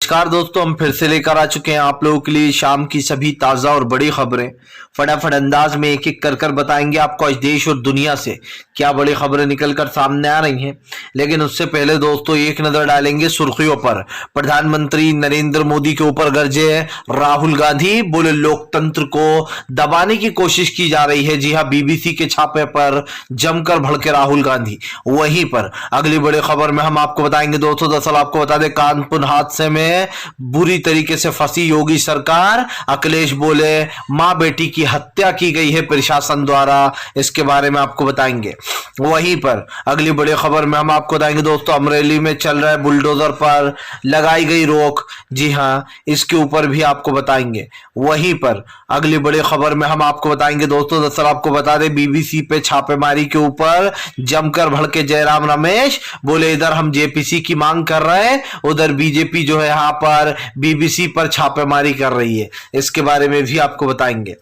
नमस्कार दोस्तों, हम फिर से लेकर आ चुके हैं आप लोगों के लिए शाम की सभी ताज़ा और बड़ी खबरें। फटाफट अंदाज में एक एक कर कर बताएंगे आपको आज देश और दुनिया से क्या बड़ी खबरें निकलकर सामने आ रही हैं। लेकिन उससे पहले दोस्तों एक नजर डालेंगे सुर्खियों पर। प्रधानमंत्री नरेंद्र मोदी के ऊपर गरजे राहुल गांधी, बोले लोकतंत्र को दबाने की कोशिश की जा रही है। जी हाँ, बीबीसी के छापे पर जमकर भड़के राहुल गांधी। वहीं पर अगली बड़ी खबर में हम आपको बताएंगे दोस्तों, दरअसल आपको बता दें कानपुर हादसे में बुरी तरीके से फंसी योगी सरकार। अखिलेश बोले मां बेटी की हत्या की गई है प्रशासन द्वारा, इसके बारे में आपको बताएंगे। वहीं पर अगली बड़ी खबर में हम आपको बताएंगे दोस्तों, अमरेली में चल रहे बुलडोजर पर लगाई गई रोक। जी हां, इसके ऊपर भी आपको बताएंगे। वहीं पर अगली बड़ी खबर में हम आपको बताएंगे दोस्तों, दरअसल आपको बता दें बीबीसी पे छापेमारी के ऊपर जमकर भड़के जयराम रमेश। बोले इधर हम जेपीसी की मांग कर रहे हैं, उधर बीजेपी जो है यहाँ पर बीबीसी पर छापेमारी कर रही है, इसके बारे में भी आपको बताएंगे।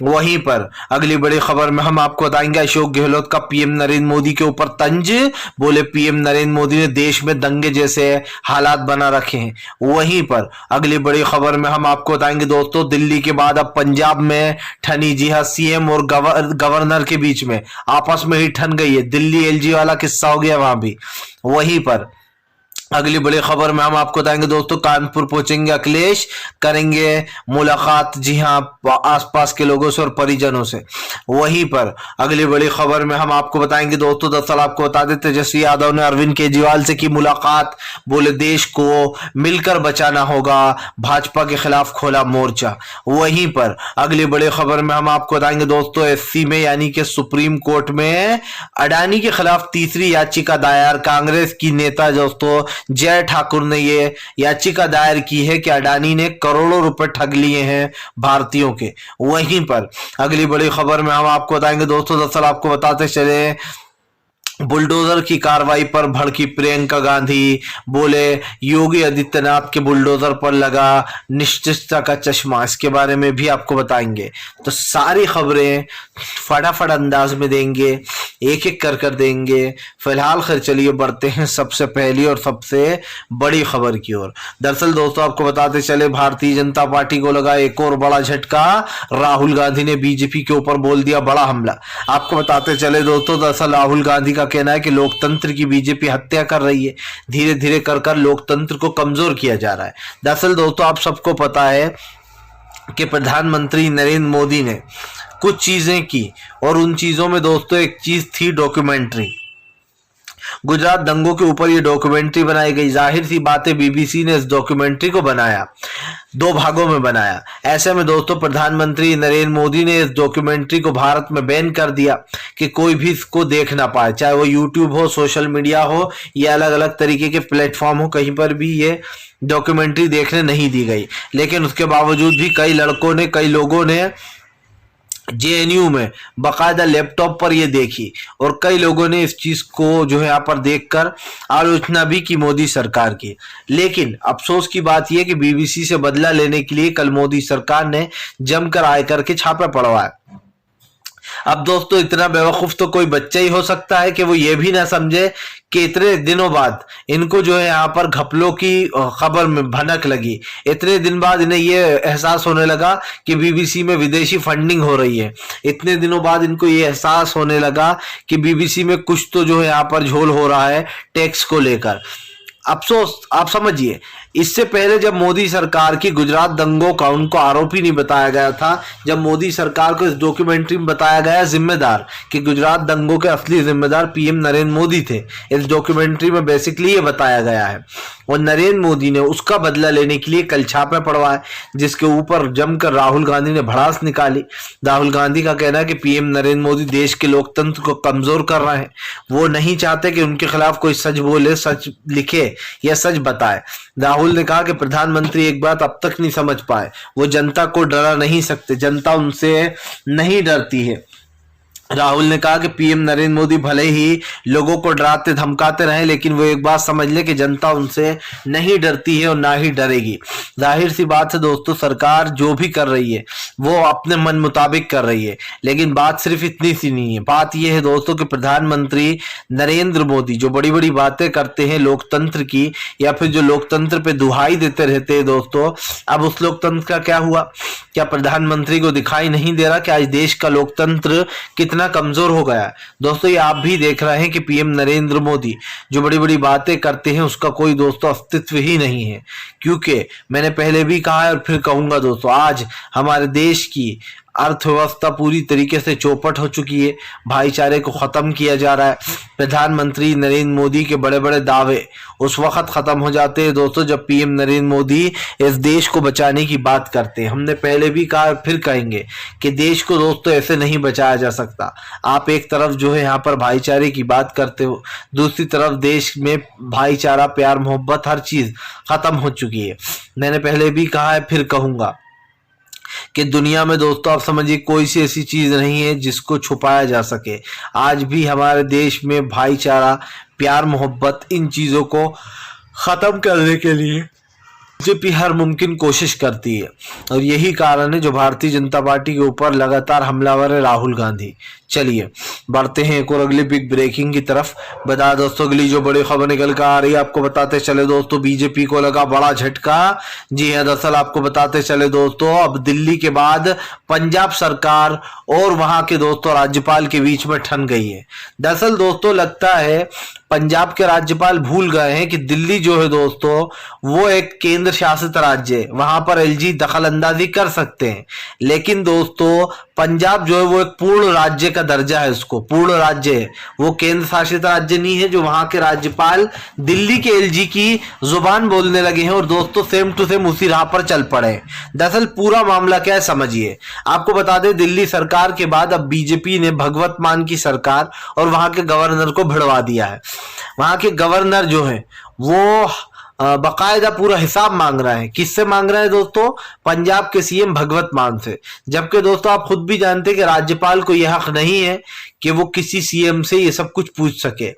वहीं पर अगली बड़ी खबर में हम आपको बताएंगे अशोक गहलोत का पीएम नरेंद्र मोदी के ऊपर तंज। बोले पीएम नरेंद्र मोदी ने देश में दंगे जैसे हालात बना रखे हैं। वहीं पर अगली बड़ी खबर में हम आपको बताएंगे दोस्तों, दिल्ली के बाद अब पंजाब में ठनी। जी हाँ, सीएम और गवर्नर के बीच में आपस में ही ठन गई है। दिल्ली एलजी वाला किस्सा हो गया वहां भी। वहीं पर अगली बड़ी खबर में हम आपको बताएंगे दोस्तों, कानपुर पहुंचेंगे अखिलेश, करेंगे मुलाकात। जी हां, आसपास के लोगों से और परिजनों से। वहीं पर अगली बड़ी खबर में हम आपको बताएंगे दोस्तों, दरअसल आपको बता दें तेजस्वी यादव ने अरविंद केजरीवाल से की मुलाकात। बोले देश को मिलकर बचाना होगा, भाजपा के खिलाफ खोला मोर्चा। वहीं पर अगली बड़ी खबर में हम आपको बताएंगे दोस्तों, एससी में यानी कि सुप्रीम कोर्ट में अडानी के खिलाफ तीसरी याचिका दायर। कांग्रेस की नेता दोस्तों जय ठाकुर ने ये याचिका दायर की है कि अडानी ने करोड़ों रुपए ठग लिए हैं भारतीयों के। वहीं पर अगली बड़ी खबर में हम आपको बताएंगे दोस्तों, दरअसल आपको बताते चले बुलडोजर की कार्रवाई पर भड़की प्रियंका गांधी। बोले योगी आदित्यनाथ के बुलडोजर पर लगा निश्चितता का चश्मा, इसके बारे में भी आपको बताएंगे। तो सारी खबरें फटाफट अंदाज में देंगे, एक एक कर देंगे। फिलहाल खैर चलिए बढ़ते हैं सबसे पहली और सबसे बड़ी खबर की ओर। दरअसल दोस्तों आपको बताते चले, भारतीय जनता पार्टी को लगा एक और बड़ा झटका। राहुल गांधी ने बीजेपी के ऊपर बोल दिया बड़ा हमला। आपको बताते चले दोस्तों, दरअसल राहुल गांधी का कहना है कि लोकतंत्र की बीजेपी हत्या कर रही है। धीरे धीरे कर लोकतंत्र को कमजोर किया जा रहा है। दरअसल दोस्तों आप सबको पता है कि प्रधानमंत्री नरेंद्र मोदी ने कुछ चीजें की और उन चीजों में दोस्तों एक चीज थी डॉक्यूमेंट्री। गुजरात दंगों के ऊपर ये डॉक्यूमेंट्री बनाई गई। जाहिर सी बात है बीबीसी ने इस डॉक्यूमेंट्री को बनाया, 2 भागों में बनाया। ऐसे में दोस्तों प्रधानमंत्री नरेंद्र मोदी ने इस डॉक्यूमेंट्री को भारत में बैन कर दिया कि कोई भी इसको देख ना पाए, चाहे वो यूट्यूब हो, सोशल मीडिया हो या अलग अलग तरीके के प्लेटफॉर्म हो, कहीं पर भी ये डॉक्यूमेंट्री देखने नहीं दी गई। लेकिन उसके बावजूद भी कई लोगों ने जेएनयू में बाकायदा लैपटॉप पर ये देखी और कई लोगों ने इस चीज को जो है यहाँ पर देखकर आलोचना भी की मोदी सरकार की। लेकिन अफसोस की बात यह कि बीबीसी से बदला लेने के लिए कल मोदी सरकार ने जमकर आयकर के छापे पड़वाए। अब दोस्तों इतना बेवकूफ तो कोई बच्चा ही हो सकता है कि वो ये भी ना समझे कि इतने दिनों बाद इनको जो है यहाँ पर घपलों की खबर में भनक लगी। इतने दिन बाद इन्हें ये एहसास होने लगा कि बीबीसी में विदेशी फंडिंग हो रही है। इतने दिनों बाद इनको ये एहसास होने लगा कि बीबीसी में कुछ तो जो है यहाँ पर झोल हो रहा है टैक्स को लेकर। अफसोस आप समझिए, इससे पहले जब मोदी सरकार की गुजरात दंगों का उनको आरोपी नहीं बताया गया था, जब मोदी सरकार को इस डॉक्यूमेंट्री में बताया गया जिम्मेदार कि गुजरात दंगों के असली जिम्मेदार पीएम नरेंद्र मोदी थे। इस डॉक्यूमेंट्री में बेसिकली ये बताया गया है और नरेंद्र मोदी ने उसका बदला लेने के लिए कल छापे पड़वाए, जिसके ऊपर जमकर राहुल गांधी ने भड़ास निकाली। राहुल गांधी का कहना है कि पीएम नरेंद्र मोदी देश के लोकतंत्र को कमजोर कर रहे हैं। वो नहीं चाहते कि उनके खिलाफ कोई सच बोले, सच लिखे या सच बताए। राहुल ने कहा कि प्रधानमंत्री एक बात अब तक नहीं समझ पाए, वो जनता को डरा नहीं सकते, जनता उनसे नहीं डरती है। राहुल ने कहा कि पीएम नरेंद्र मोदी भले ही लोगों को डराते धमकाते रहे, लेकिन वो एक बात समझ ले कि जनता उनसे नहीं डरती है और ना ही डरेगी। जाहिर सी बात है दोस्तों, सरकार जो भी कर रही है वो अपने मन मुताबिक कर रही है। लेकिन बात सिर्फ इतनी सी नहीं है, बात यह है दोस्तों कि प्रधानमंत्री नरेंद्र मोदी जो बड़ी बड़ी बातें करते हैं लोकतंत्र की, या फिर जो लोकतंत्र पे दुहाई देते रहते हैं दोस्तों, अब उस लोकतंत्र का क्या हुआ? क्या प्रधानमंत्री को दिखाई नहीं दे रहा कि आज देश का लोकतंत्र कितना कमजोर हो गया है? दोस्तों ये आप भी देख रहे हैं कि पीएम नरेंद्र मोदी जो बड़ी बड़ी बातें करते हैं उसका कोई दोस्तों अस्तित्व ही नहीं है। क्योंकि मैंने पहले भी कहा है और फिर कहूंगा दोस्तों, आज हमारे देश की अर्थव्यवस्था पूरी तरीके से चौपट हो चुकी है, भाईचारे को खत्म किया जा रहा है। प्रधानमंत्री नरेंद्र मोदी के बड़े बड़े दावे उस वक्त खत्म हो जाते हैं दोस्तों जब पीएम नरेंद्र मोदी इस देश को बचाने की बात करते हैं। हमने पहले भी कहा फिर कहेंगे कि देश को दोस्तों ऐसे नहीं बचाया जा सकता। आप एक तरफ जो है यहाँ पर भाईचारे की बात करते हो, दूसरी तरफ देश में भाईचारा, प्यार, मोहब्बत हर चीज खत्म हो चुकी है। मैंने पहले भी कहा है फिर कहूंगा कि दुनिया में दोस्तों आप समझिए कोई सी ऐसी चीज नहीं है जिसको छुपाया जा सके। आज भी हमारे देश में भाईचारा, प्यार, मोहब्बत, इन चीजों को खत्म करने के लिए बीजेपी हर मुमकिन कोशिश करती है। और यही कारण है जो भारतीय जनता पार्टी के ऊपर लगातार हमलावर है राहुल गांधी। चलिए बढ़ते हैं एक और अगली बिग ब्रेकिंग की तरफ। बता दोस्तों अगली जो बड़ी खबर निकल कर आ रही है आपको बताते चले दोस्तों, बीजेपी को लगा बड़ा झटका। जी हां, दरअसल आपको बताते चले दोस्तों, अब दिल्ली के बाद पंजाब सरकार और वहां के दोस्तों राज्यपाल के बीच में ठन गई है। दरअसल दोस्तों लगता है पंजाब के राज्यपाल भूल गए हैं कि दिल्ली जो है दोस्तों वो एक केंद्र शासित राज्य है, वहां पर एलजी दखल अंदाजी कर सकते हैं। लेकिन दोस्तों पंजाब जो है वो एक पूर्ण राज्य का दर्जा है, उसको पूर्ण राज्य है, वो केंद्र शासित राज्य नहीं है। जो वहां के राज्यपाल दिल्ली के एलजी की जुबान बोलने लगे हैं और दोस्तों सेम टू सेम उसी राह पर चल पड़े हैं। दरअसल पूरा मामला क्या है समझिए। आपको बता दें दिल्ली सरकार के बाद अब बीजेपी ने भगवत मान की सरकार और वहां के गवर्नर को भिड़वा दिया है। वहां के गवर्नर जो है वो बकायदा पूरा हिसाब मांग रहा है। किससे मांग रहा है दोस्तों? पंजाब के सीएम भगवत मान से। जबकि दोस्तों आप खुद भी जानते हैं कि राज्यपाल को यह हक नहीं है कि वो किसी सीएम से ये सब कुछ पूछ सके।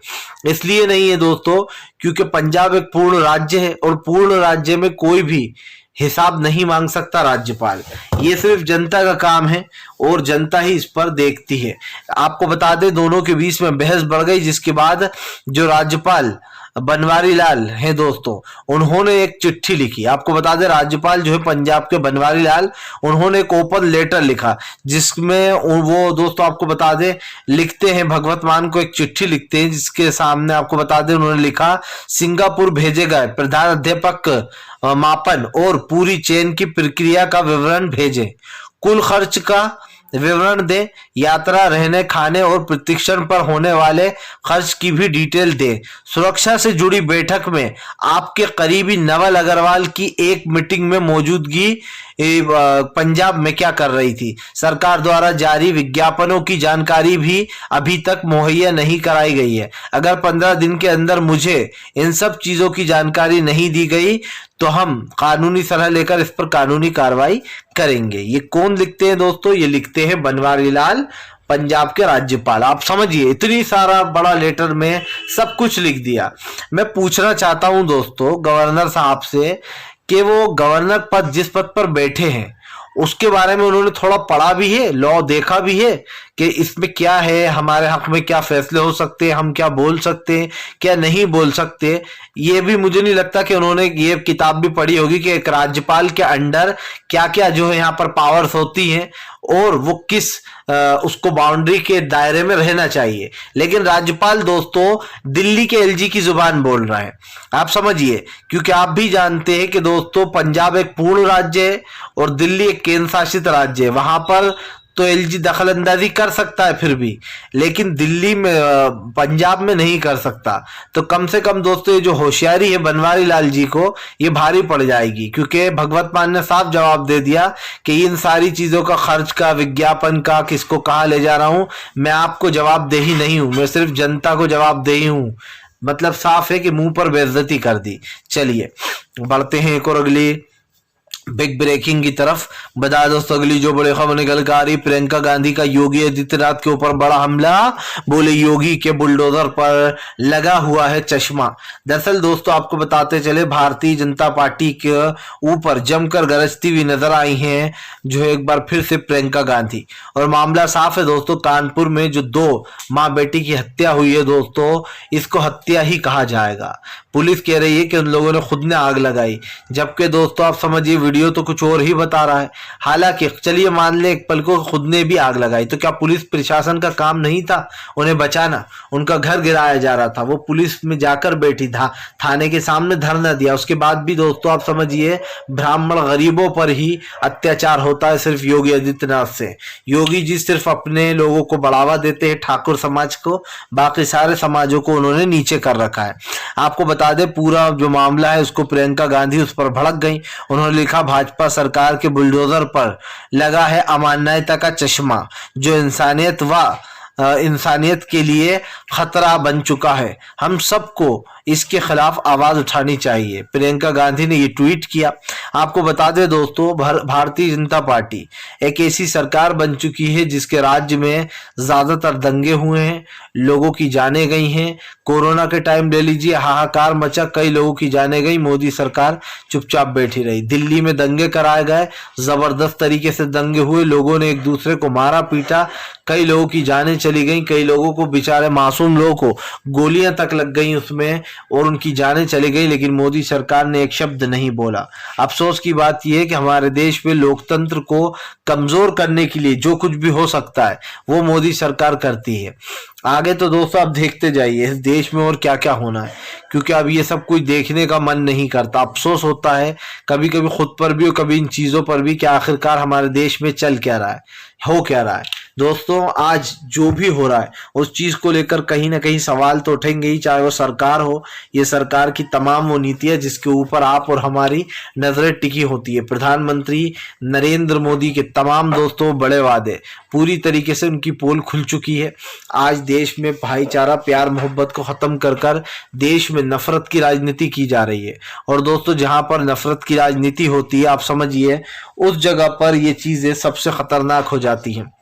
इसलिए नहीं है दोस्तों क्योंकि पंजाब एक पूर्ण राज्य है और पूर्ण राज्य में कोई भी हिसाब नहीं मांग सकता राज्यपाल। ये सिर्फ जनता का काम है और जनता ही इस पर देखती है। आपको बता दें दोनों के बीच में बहस बढ़ गई, जिसके बाद जो राज्यपाल बनवारी लाल है दोस्तों उन्होंने एक चिट्ठी लिखी। आपको बता दें राज्यपाल जो है पंजाब के बनवारी लाल, उन्होंने एक ओपन लेटर लिखा जिसमें वो दोस्तों आपको बता दें लिखते हैं, भगवत मान को एक चिट्ठी लिखते हैं जिसके सामने आपको बता दें उन्होंने लिखा, सिंगापुर भेजे गए प्रधान अध्यापक मापन और पूरी चेन की प्रक्रिया का विवरण भेजें, कुल खर्च का विवरण दें, यात्रा, रहने, खाने और प्रशिक्षण पर होने वाले खर्च की भी डिटेल दें। सुरक्षा से जुड़ी बैठक में आपके करीबी नवल अग्रवाल की एक मीटिंग में मौजूदगी पंजाब में क्या कर रही थी। सरकार द्वारा जारी विज्ञापनों की जानकारी भी अभी तक मुहैया नहीं कराई गई है। अगर 15 दिन के अंदर मुझे इन सब चीजों की जानकारी नहीं दी गई तो हम कानूनी सलाह लेकर इस पर कानूनी कार्रवाई करेंगे। ये कौन लिखते हैं दोस्तों? ये लिखते हैं बनवारी लाल, पंजाब के राज्यपाल। आप समझिए इतनी सारा बड़ा लेटर में सब कुछ लिख दिया। मैं पूछना चाहता हूं दोस्तों गवर्नर साहब से कि वो गवर्नर पद जिस पद पर बैठे हैं उसके बारे में उन्होंने थोड़ा पढ़ा भी है, लॉ देखा भी है कि इसमें क्या है, हमारे हक में क्या फैसले हो सकते हैं, हम क्या बोल सकते हैं, क्या नहीं बोल सकते। ये भी मुझे नहीं लगता कि उन्होंने ये किताब भी पढ़ी होगी कि एक राज्यपाल के अंडर क्या क्या जो है यहाँ पर पावर्स होती हैं और वो किस उसको बाउंड्री के दायरे में रहना चाहिए। लेकिन राज्यपाल दोस्तों दिल्ली के एलजी की जुबान बोल रहा है। आप समझिए क्योंकि आप भी जानते हैं कि दोस्तों पंजाब एक पूर्ण राज्य है और दिल्ली एक केंद्र शासित राज्य है। वहां पर तो एलजी दखल अंदाजी कर सकता है फिर भी, लेकिन दिल्ली में पंजाब में नहीं कर सकता। तो कम से कम दोस्तों ये जो होशियारी है बनवारी लाल जी को ये भारी पड़ जाएगी, क्योंकि भगवत मान ने साफ जवाब दे दिया कि इन सारी चीजों का खर्च का, विज्ञापन का, किसको कहाँ ले जा रहा हूं, मैं आपको जवाबदेही नहीं हूं, मैं सिर्फ जनता को जवाबदेही हूं। मतलब साफ है कि मुंह पर बेइज्जती कर दी। चलिए बढ़ते हैं एक और अगली बिग ब्रेकिंग की तरफ बता दोस्तों अगली जो बड़ी खबर निकल कर आ रही, प्रियंका गांधी का योगी आदित्यनाथ के ऊपर बड़ा हमला, बोले योगी के बुलडोजर पर लगा हुआ है चश्मा। दरअसल दोस्तों आपको बताते चले भारतीय जनता पार्टी के ऊपर जमकर गरजती हुई नजर आई हैं जो एक बार फिर से प्रियंका गांधी, और मामला साफ है दोस्तों, कानपुर में जो दो माँ बेटी की हत्या हुई है दोस्तों, इसको हत्या ही कहा जाएगा। पुलिस कह रही है कि उन लोगों ने खुद ने आग लगाई, जबकि दोस्तों आप समझिए वीडियो तो कुछ और ही बता रहा है। हालांकि चलिए मान ले एक पल को खुद ने भी आग लगाई, तो क्या पुलिस प्रशासन का काम नहीं था उन्हें बचाना? उनका घर गिराया जा रहा था, वो पुलिस में जाकर बैठी था, थाने के सामने धरना दिया, उसके बाद भी दोस्तों आप समझिए ब्राह्मण गरीबों पर ही अत्याचार होता है सिर्फ योगी आदित्यनाथ से। योगी जी सिर्फ अपने लोगों को बढ़ावा देते हैं, ठाकुर समाज को, बाकी सारे समाजों को उन्होंने नीचे कर रखा है। आपको बता दे पूरा जो मामला है उसको प्रियंका गांधी उस पर भड़क गई, उन्होंने लिखा भाजपा सरकार के बुलडोजर पर लगा है अमानवीयता का चश्मा, जो इंसानियत के लिए खतरा बन चुका है, हम सबको इसके खिलाफ आवाज उठानी चाहिए। प्रियंका गांधी ने ये ट्वीट किया। आपको बता दें दोस्तों भारतीय जनता पार्टी एक ऐसी सरकार बन चुकी है जिसके राज्य में ज्यादातर दंगे हुए हैं, लोगों की जानें गई हैं। कोरोना के टाइम ले लीजिए, हाहाकार मचा, कई लोगों की जानें गई, मोदी सरकार चुपचाप बैठी रही। दिल्ली में दंगे कराए गए, जबरदस्त तरीके से दंगे हुए, लोगों ने एक दूसरे को मारा पीटा, कई लोगों की जानें चली गई, कई लोगों को बेचारे मासूम लोगों को गोलियां तक लग गई उसमें और उनकी जानें चली गई, लेकिन मोदी सरकार ने एक शब्द नहीं बोला। अफसोस की बात यह है कि हमारे देश में लोकतंत्र को कमजोर करने के लिए जो कुछ भी हो सकता है वो मोदी सरकार करती है। आगे तो दोस्तों आप देखते जाइए इस देश में और क्या क्या होना है, क्योंकि अब ये सब कुछ देखने का मन नहीं करता। अफसोस होता है कभी कभी खुद पर भी और कभी इन चीजों पर भी कि आखिरकार हमारे देश में चल क्या रहा है, हो क्या रहा है। दोस्तों आज जो भी हो रहा है उस चीज को लेकर कहीं ना कहीं सवाल तो उठेंगे ही, चाहे वो सरकार हो, ये सरकार की तमाम वो नीतियां जिसके ऊपर आप और हमारी नजरें टिकी होती है। प्रधानमंत्री नरेंद्र मोदी के तमाम दोस्तों बड़े वादे पूरी तरीके से उनकी पोल खुल चुकी है। आज देश में भाईचारा प्यार मोहब्बत को खत्म कर कर देश में नफरत की राजनीति की जा रही है, और दोस्तों जहां पर नफरत की राजनीति होती है आप समझिए उस जगह पर ये चीजें सबसे खतरनाक हो जाती हैं।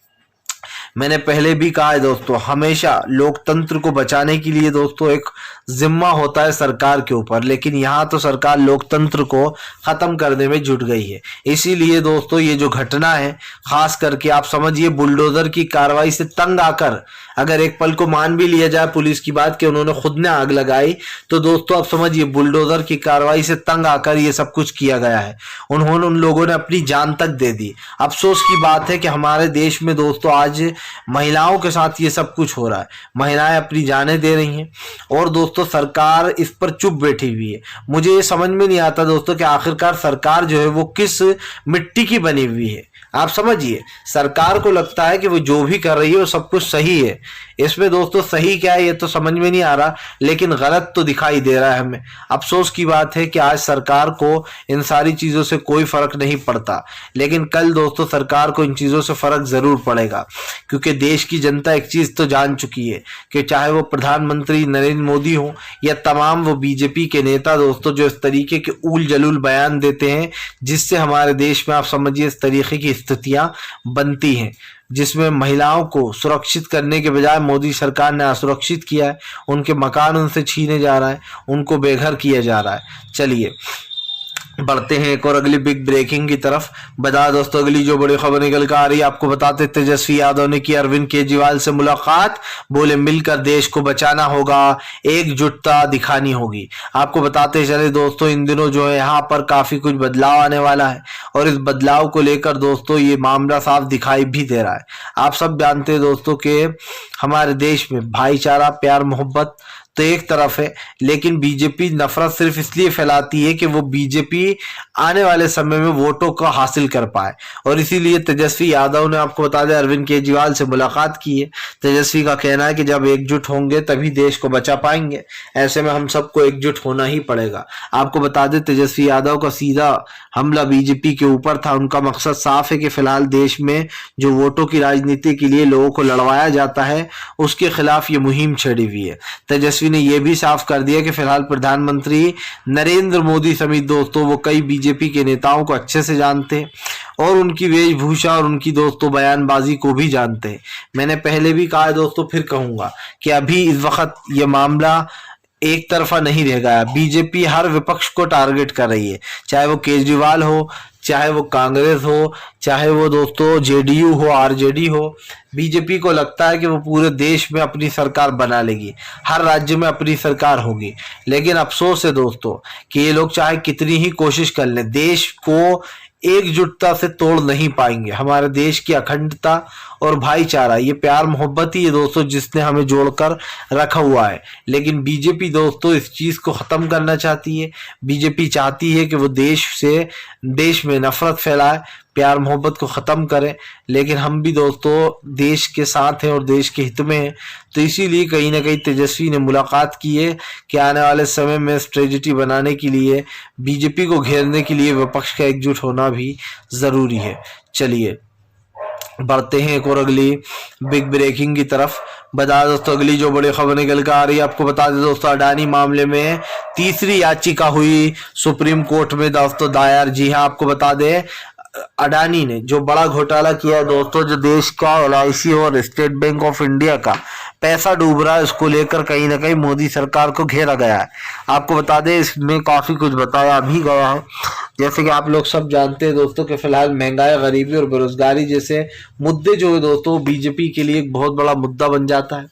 मैंने पहले भी कहा है दोस्तों, हमेशा लोकतंत्र को बचाने के लिए दोस्तों एक जिम्मा होता है सरकार के ऊपर, लेकिन यहाँ तो सरकार लोकतंत्र को खत्म करने में जुट गई है। इसीलिए दोस्तों ये जो घटना है खास करके आप समझिए बुलडोजर की कार्रवाई से तंग आकर, अगर एक पल को मान भी लिया जाए पुलिस की बात कि उन्होंने खुद ने आग लगाई, तो दोस्तों आप समझिए बुलडोजर की कार्रवाई से तंग आकर ये सब कुछ किया गया है। उन लोगों ने अपनी जान तक दे दी। अफसोस की बात है कि हमारे देश में दोस्तों आज महिलाओं के साथ ये सब कुछ हो रहा है, महिलाएं अपनी जानें दे रही हैं और दोस्तों सरकार इस पर चुप बैठी हुई है। मुझे ये समझ में नहीं आता दोस्तों कि आखिरकार सरकार जो है वो किस मिट्टी की बनी हुई है। आप समझिए सरकार को लगता है कि वो जो भी कर रही है वो सब कुछ सही है, इसमें दोस्तों सही क्या है ये तो समझ में नहीं आ रहा, लेकिन गलत तो दिखाई दे रहा है हमें। अफसोस की बात है कि आज सरकार को इन सारी चीजों से कोई फर्क नहीं पड़ता, लेकिन कल दोस्तों सरकार को इन चीजों से फर्क जरूर पड़ेगा, क्योंकि देश की जनता एक चीज तो जान चुकी है कि चाहे वो प्रधानमंत्री नरेंद्र मोदी हो या तमाम वो बीजेपी के नेता दोस्तों जो इस तरीके के उल जलूल बयान देते हैं जिससे हमारे देश में आप समझिए इस तरीके की स्थितियां बनती हैं, जिसमें महिलाओं को सुरक्षित करने के बजाय मोदी सरकार ने असुरक्षित किया है, उनके मकान उनसे छीने जा रहा है, उनको बेघर किया जा रहा है। चलिए बढ़ते हैं एक और अगली बिग ब्रेकिंग की तरफ। बता दोस्तों अगली जो बड़ी खबर निकल कर आ रही है, आपको बताते तेजस्वी यादव ने की अरविंद केजरीवाल से मुलाकात, बोले मिलकर देश को बचाना होगा, एकजुटता दिखानी होगी। आपको बताते चले दोस्तों इन दिनों जो है यहाँ पर काफी कुछ बदलाव आने वाला है और इस बदलाव को लेकर दोस्तों ये मामला साफ दिखाई भी दे रहा है। आप सब जानते हैं दोस्तों कि हमारे देश में भाईचारा प्यार मोहब्बत तो एक तरफ है, लेकिन बीजेपी नफरत सिर्फ इसलिए फैलाती है कि वो बीजेपी आने वाले समय में वोटों को हासिल कर पाए, और इसीलिए तेजस्वी यादव ने आपको बता दें अरविंद केजरीवाल से मुलाकात की है। तेजस्वी का कहना है कि जब एकजुट होंगे तभी देश को बचा पाएंगे, ऐसे में हम सबको एकजुट होना ही पड़ेगा। आपको बता दें तेजस्वी यादव का सीधा हमला बीजेपी के ऊपर था। उनका मकसद साफ है कि फिलहाल देश में जो वोटों की राजनीति के लिए लोगों को लड़वाया जाता है उसके खिलाफ ये मुहिम छेड़ी हुई है। तेजस्वी तेजस्वी ने यह भी साफ कर दिया कि फिलहाल प्रधानमंत्री नरेंद्र मोदी समेत दोस्तों वो कई बीजेपी के नेताओं को अच्छे से जानते हैं और उनकी वेशभूषा और उनकी दोस्तों बयानबाजी को भी जानते हैं। मैंने पहले भी कहा है दोस्तों, फिर कहूंगा कि अभी इस वक्त ये मामला एक तरफा नहीं रह गया। बीजेपी हर विपक्ष को टारगेट कर रही है, चाहे वो केजरीवाल हो, चाहे वो कांग्रेस हो, चाहे वो दोस्तों जेडीयू हो, आरजेडी हो। बीजेपी को लगता है कि वो पूरे देश में अपनी सरकार बना लेगी, हर राज्य में अपनी सरकार होगी। लेकिन अफसोस है दोस्तों कि ये लोग चाहे कितनी ही कोशिश कर लें, देश को एकजुटता से तोड़ नहीं पाएंगे। हमारे देश की अखंडता और भाईचारा, ये प्यार मोहब्बत ही है दोस्तों जिसने हमें जोड़कर रखा हुआ है। लेकिन बीजेपी दोस्तों इस चीज को खत्म करना चाहती है। बीजेपी चाहती है कि वो देश में नफरत फैलाए, प्यार मोहब्बत को ख़त्म करें। लेकिन हम भी दोस्तों देश के साथ हैं और देश के हित में हैं, तो इसीलिए कहीं ना कहीं तेजस्वी ने मुलाकात की है कि आने वाले समय में स्ट्रेटजी बनाने के लिए, बीजेपी को घेरने के लिए विपक्ष का एकजुट होना भी ज़रूरी है। चलिए बढ़ते हैं एक और अगली बिग ब्रेकिंग की तरफ। बता दोस्तों अगली जो बड़ी खबर निकल कर आ रही है, आपको बता दें दोस्तों अडानी मामले में तीसरी याचिका हुई सुप्रीम कोर्ट में दोस्तों दायर। जी हाँ, आपको बता दें अडानी ने जो बड़ा घोटाला किया है दोस्तों, जो देश का LIC और स्टेट बैंक ऑफ इंडिया का पैसा डूब रहा है, उसको लेकर कहीं ना कहीं मोदी सरकार को घेरा गया है। आपको बता दें इसमें काफी कुछ बताया भी गया है। जैसे कि आप लोग सब जानते हैं दोस्तों कि फिलहाल महंगाई, गरीबी और बेरोजगारी जैसे मुद्दे जो है दोस्तों बीजेपी के लिए एक बहुत बड़ा मुद्दा बन जाता है।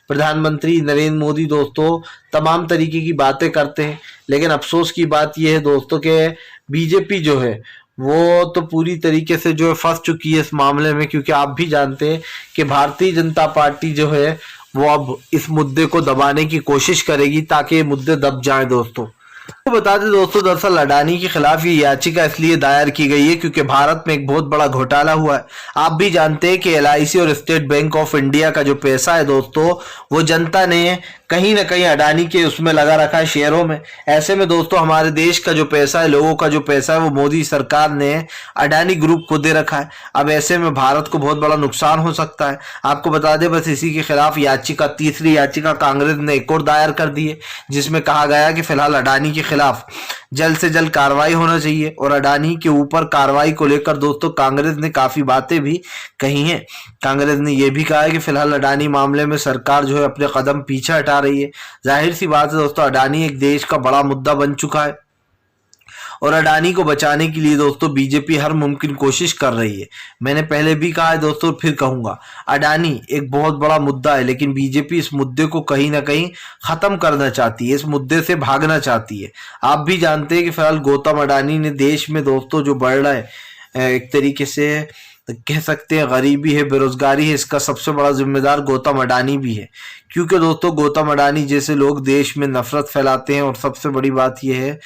प्रधानमंत्री नरेंद्र मोदी दोस्तों तमाम तरीके की बातें करते हैं, लेकिन अफसोस की बात यह है दोस्तों कि बीजेपी जो है वो तो पूरी तरीके से जो है फंस चुकी है इस मामले में, क्योंकि आप भी जानते हैं कि भारतीय जनता पार्टी जो है वो अब इस मुद्दे को दबाने की कोशिश करेगी ताकि ये मुद्दे दब जाएं दोस्तों। तो बता दें दोस्तों दरअसल अडानी के खिलाफ ये याचिका इसलिए दायर की गई है क्योंकि भारत में एक बहुत बड़ा घोटाला हुआ है। आप भी जानते हैं कि LIC और स्टेट बैंक ऑफ इंडिया का जो पैसा है दोस्तों वो जनता ने कहीं ना कहीं अडानी के उसमें लगा रखा है, शेयरों में। ऐसे में दोस्तों हमारे देश का जो पैसा है, लोगों का जो पैसा है, वो मोदी सरकार ने अडानी ग्रुप को दे रखा है। अब ऐसे में भारत को बहुत बड़ा नुकसान हो सकता है। आपको बता दें बस इसी के खिलाफ याचिका, तीसरी याचिका कांग्रेस ने एक और दायर कर दी है, जिसमें कहा गया कि फिलहाल अडानी के खिलाफ जल्द से जल्द कार्रवाई होना चाहिए। और अडानी के ऊपर कार्रवाई को लेकर दोस्तों कांग्रेस ने काफी बातें भी कही हैं। कांग्रेस ने यह भी कहा है कि फिलहाल अडानी मामले में सरकार जो है अपने कदम पीछे हटा रही है। जाहिर सी बात है दोस्तों अडानी एक देश का बड़ा मुद्दा बन चुका है और अडानी को बचाने के लिए दोस्तों बीजेपी हर मुमकिन कोशिश कर रही है। मैंने पहले भी कहा है दोस्तों, फिर कहूंगा, अडानी एक बहुत बड़ा मुद्दा है, लेकिन बीजेपी इस मुद्दे को कहीं ना कहीं खत्म करना चाहती है, इस मुद्दे से भागना चाहती है। आप भी जानते हैं कि फिलहाल गौतम अडानी ने देश में दोस्तों जो बढ़ रहा है, एक तरीके से कह सकते हैं गरीबी है, बेरोजगारी है, इसका सबसे बड़ा जिम्मेदार गौतम अडानी भी है। क्योंकि दोस्तों गौतम अडानी जैसे लोग देश में नफरत फैलाते हैं, और सबसे बड़ी बात यह है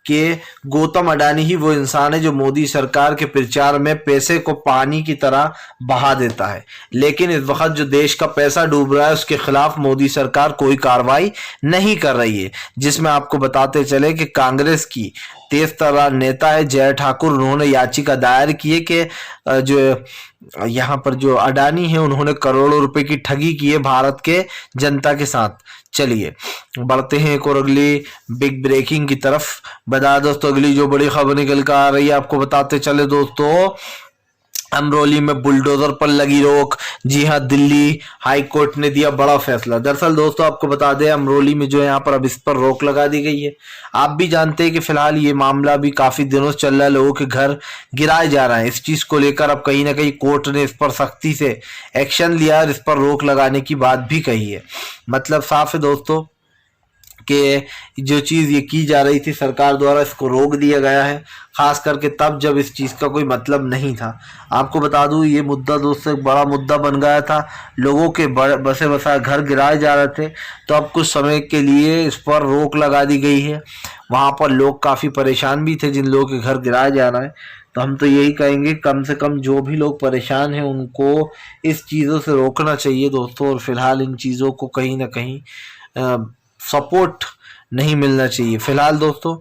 कि गौतम अडानी ही वो इंसान है जो मोदी सरकार के प्रचार में पैसे को पानी की तरह बहा देता है। लेकिन इस वक्त जो देश का पैसा डूब रहा है उसके खिलाफ मोदी सरकार कोई कार्रवाई नहीं कर रही है। जिसमें आपको बताते चले कि कांग्रेस की तेज तर्रार नेता है जय ठाकुर, उन्होंने याचिका दायर की है कि जो यहाँ पर जो अडानी है उन्होंने करोड़ों रुपए की ठगी की है भारत के जनता के साथ। चलिए बढ़ते हैं एक और अगली बिग ब्रेकिंग की तरफ। बता दोस्तों अगली जो बड़ी खबर निकल कर आ रही है, आपको बताते चले दोस्तों अमरोली में बुलडोजर पर लगी रोक। जी हां, दिल्ली हाई कोर्ट ने दिया बड़ा फैसला। दरअसल दोस्तों आपको बता दें अमरोली में जो यहाँ पर अब इस पर रोक लगा दी गई है। आप भी जानते हैं कि फिलहाल ये मामला भी काफी दिनों से चल रहा है, लोगों के घर गिराए जा रहे हैं। इस चीज को लेकर अब कहीं ना कहीं कोर्ट ने इस पर सख्ती से एक्शन लिया और इस पर रोक लगाने की बात भी कही है। मतलब साफ है दोस्तों कि जो चीज़ ये की जा रही थी सरकार द्वारा, इसको रोक दिया गया है, खास करके तब जब इस चीज़ का कोई मतलब नहीं था। आपको बता दूं ये मुद्दा दोस्तों एक बड़ा मुद्दा बन गया था, लोगों के बसे बसाए घर गिराए जा रहे थे, तो अब कुछ समय के लिए इस पर रोक लगा दी गई है। वहाँ पर लोग काफ़ी परेशान भी थे जिन लोगों के घर गिराए जा रहे हैं। तो हम तो यही कहेंगे कम से कम जो भी लोग परेशान हैं उनको इस चीज़ों से रोकना चाहिए दोस्तों, और फिलहाल इन चीज़ों को कहीं ना कहीं सपोर्ट नहीं मिलना चाहिए। फिलहाल दोस्तों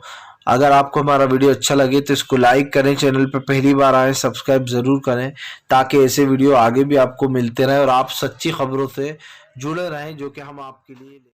अगर आपको हमारा वीडियो अच्छा लगे तो इसको लाइक करें, चैनल पर पहली बार आए सब्सक्राइब ज़रूर करें ताकि ऐसे वीडियो आगे भी आपको मिलते रहें और आप सच्ची खबरों से जुड़े रहें जो कि हम आपके लिए